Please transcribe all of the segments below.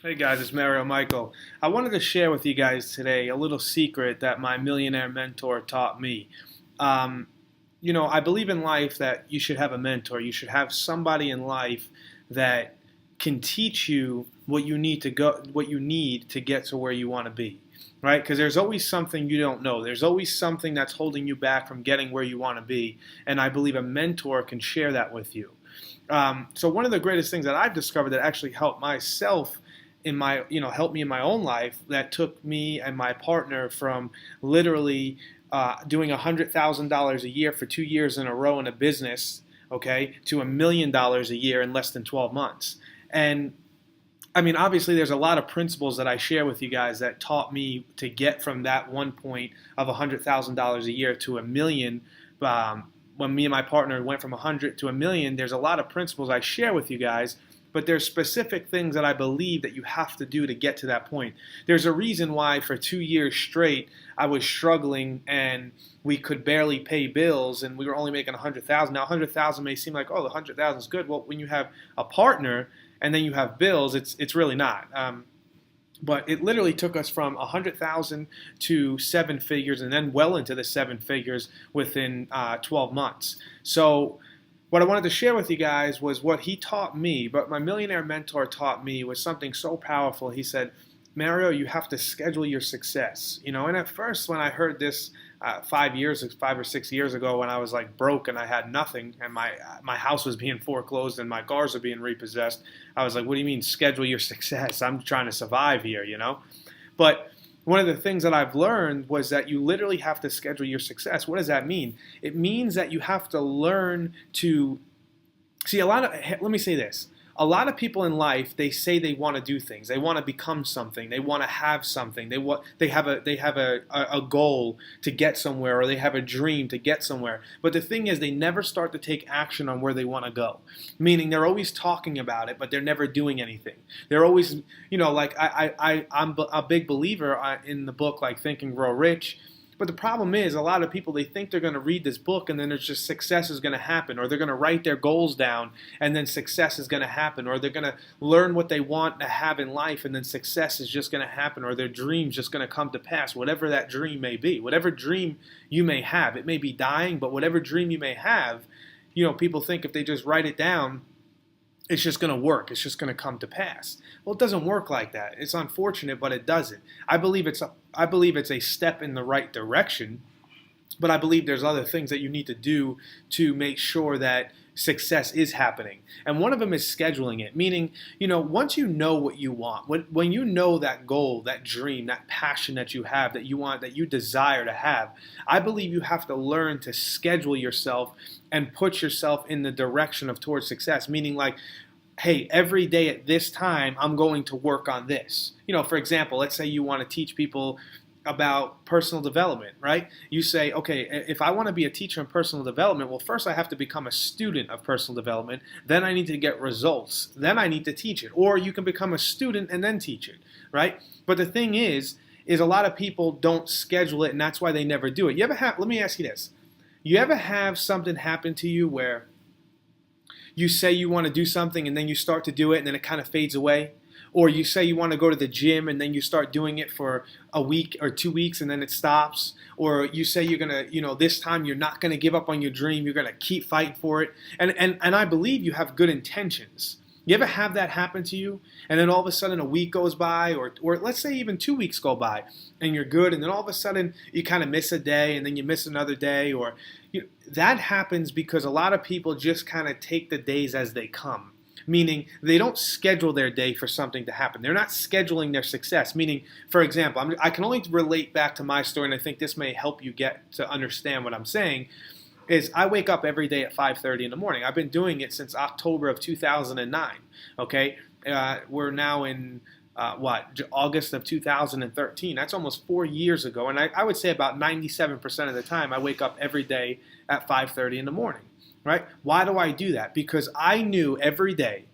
Hey guys, it's Mario Michael. I wanted to share with you guys today a little secret that my millionaire mentor taught me. Um, I believe in life that you should have a mentor. You should have somebody in life that can teach you what you need to get to where you want to be, right? Because there's always something you don't know. There's always something that's holding you back from getting where you want to be, and I believe a mentor can share that with you. So one of the greatest things that I've discovered that actually helped myself helped me in my own life, that took me and my partner from literally doing $100,000 a year for 2 years in a row in a business, okay, to $1 million a year in less than 12 months. And I mean, obviously, there's a lot of principles that I share with you guys that taught me to get from that one point of $100,000 a year to $1 million. When me and my partner went from 100 to $1 million, there's a lot of principles I share with you guys, but there's specific things that I believe that you have to do to get to that point. There's a reason why for 2 years straight I was struggling and we could barely pay bills and we were only making 100,000. Now 100,000 may seem like, oh, the 100,000 is good. Well, when you have a partner and then you have bills, it's really not. But it literally took us from 100,000 to seven figures, and then well into the seven figures within 12 months. So what I wanted to share with you guys was what he taught me, but my millionaire mentor taught me was something so powerful. He said, Mario, you have to schedule your success. And at first when I heard this 5 or 6 years ago, when I was like broke and I had nothing and my house was being foreclosed and my cars were being repossessed, I was like, what do you mean schedule your success? I'm trying to survive here. But one of the things that I've learned was that you literally have to schedule your success. What does that mean? It means that you have to learn to see let me say this. A lot of people in life, they say they want to do things. They want to become something. They want to have something. They have a goal to get somewhere, or they have a dream to get somewhere. But the thing is, they never start to take action on where they want to go. Meaning they're always talking about it, but they're never doing anything. They're always, like I'm a big believer in the book, like Think and Grow Rich. But the problem is, a lot of people, they think they're going to read this book and then there's just success is going to happen, or they're going to write their goals down and then success is going to happen, or they're going to learn what they want to have in life and then success is just going to happen, or their dream's just going to come to pass, whatever that dream may be. Whatever dream you may have, it may be dying, but whatever dream you may have, people think if they just write it down, it's just going to work. It's just going to come to pass. Well, it doesn't work like that. It's unfortunate, but it doesn't. I believe it's a step in the right direction, but I believe there's other things that you need to do to make sure that success is happening. And one of them is scheduling it, meaning, once you know what you want, when you know that goal, that dream, that passion that you have, that you want, that you desire to have, I believe you have to learn to schedule yourself and put yourself in the direction of towards success, meaning like, hey, every day at this time, I'm going to work on this. For example, let's say you want to teach people about personal development, right? You say, okay, if I want to be a teacher in personal development, well, first I have to become a student of personal development. Then I need to get results. Then I need to teach it. Or you can become a student and then teach it, right? But the thing is a lot of people don't schedule it, and that's why they never do it. Let me ask you this. You ever have something happen to you where you say you want to do something and then you start to do it and then it kind of fades away? Or you say you want to go to the gym and then you start doing it for a week or 2 weeks and then it stops. Or you say you're going to, this time you're not going to give up on your dream. You're going to keep fighting for it. And I believe you have good intentions. You ever have that happen to you? And then all of a sudden a week goes by, or let's say even 2 weeks go by and you're good. And then all of a sudden you kind of miss a day and then you miss another day. Or that happens because a lot of people just kind of take the days as they come. Meaning they don't schedule their day for something to happen. They're not scheduling their success. Meaning, for example, I can only relate back to my story, and I think this may help you get to understand what I'm saying, is I wake up every day at 5:30 in the morning. I've been doing it since October of 2009, okay? We're now in, August of 2013. That's almost 4 years ago, and I would say about 97% of the time I wake up every day at 5:30 in the morning. Right? Why do I do that? Because I knew every day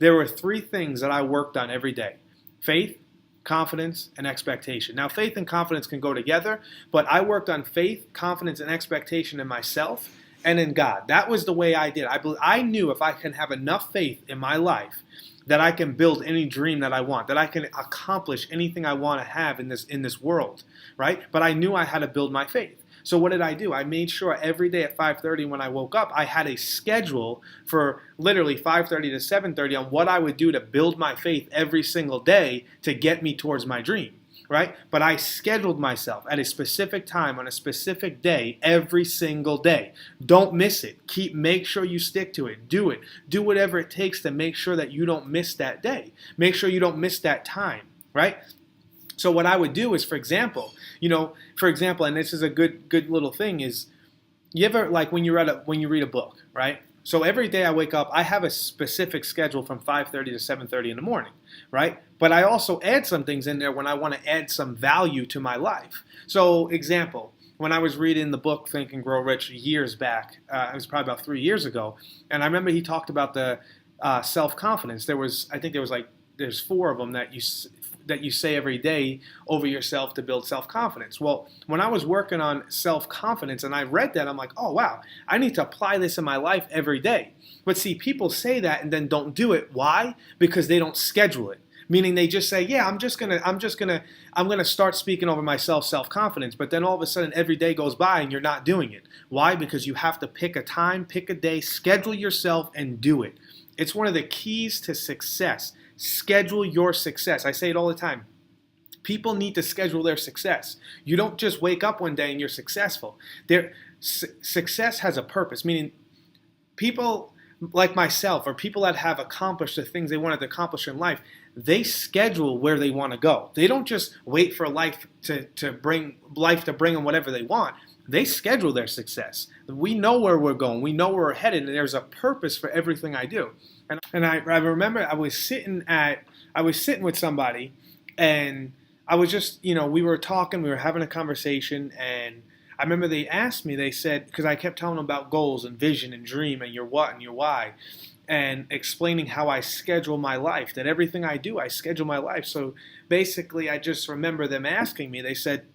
there were three things that I worked on every day: faith, confidence, and expectation. Now, faith and confidence can go together, but I worked on faith, confidence, and expectation in myself and in God. That was the way I did. I knew if I can have enough faith in my life that I can build any dream that I want, that I can accomplish anything I want to have in this world, right? But I knew I had to build my faith. So what did I do? I made sure every day at 5:30 when I woke up, I had a schedule for literally 5:30 to 7:30 on what I would do to build my faith every single day to get me towards my dream, right? But I scheduled myself at a specific time on a specific day every single day. Don't miss it. Make sure you stick to it. Do it. Do whatever it takes to make sure that you don't miss that day. Make sure you don't miss that time, right? So what I would do is, for example, and this is a good little thing, is you ever, like, when you read a book, right? So every day I wake up, I have a specific schedule from 5:30 to 7:30 in the morning, right? But I also add some things in there when I want to add some value to my life. So example, when I was reading the book Think and Grow Rich years back, it was probably about 3 years ago, and I remember he talked about the self-confidence. There's 4 of them that you say every day over yourself to build self-confidence. Well, when I was working on self-confidence and I read that, I'm like, oh wow, I need to apply this in my life every day. But see, people say that and then don't do it. Why? Because they don't schedule it. Meaning they just say, yeah, I'm gonna start speaking over myself self-confidence, but then all of a sudden every day goes by and you're not doing it. Why? Because you have to pick a time, pick a day, schedule yourself and do it. It's one of the keys to success. Schedule your success. I say it all the time. People need to schedule their success. You don't just wake up one day and you're successful. Success has a purpose, meaning people like myself or people that have accomplished the things they wanted to accomplish in life, they schedule where they want to go. They don't just wait for life to bring them whatever they want. They schedule their success. We know where we're going. We know where we're headed, and there's a purpose for everything I do. And I remember I was sitting with somebody, and I was just, we were talking, we were having a conversation, and I remember they asked me, they said, because I kept telling them about goals and vision and dream and your what and your why, and explaining how I schedule my life, that everything I do, I schedule my life. So basically, I just remember them asking me, they said,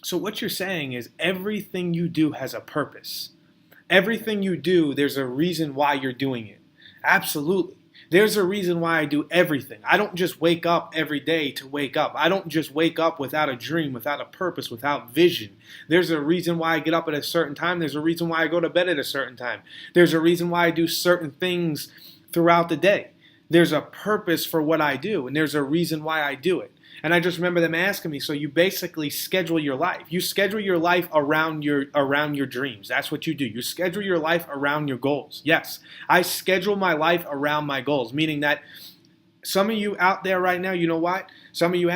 so what you're saying is everything you do has a purpose. Everything you do, there's a reason why you're doing it. Absolutely. There's a reason why I do everything. I don't just wake up every day to wake up. I don't just wake up without a dream, without a purpose, without vision. There's a reason why I get up at a certain time. There's a reason why I go to bed at a certain time. There's a reason why I do certain things throughout the day. There's a purpose for what I do, and there's a reason why I do it. And I just remember them asking me, so you basically schedule your life. You schedule your life around your dreams. That's what you do. You schedule your life around your goals. Yes, I schedule my life around my goals, meaning that some of you out there right now, you know what? Some of you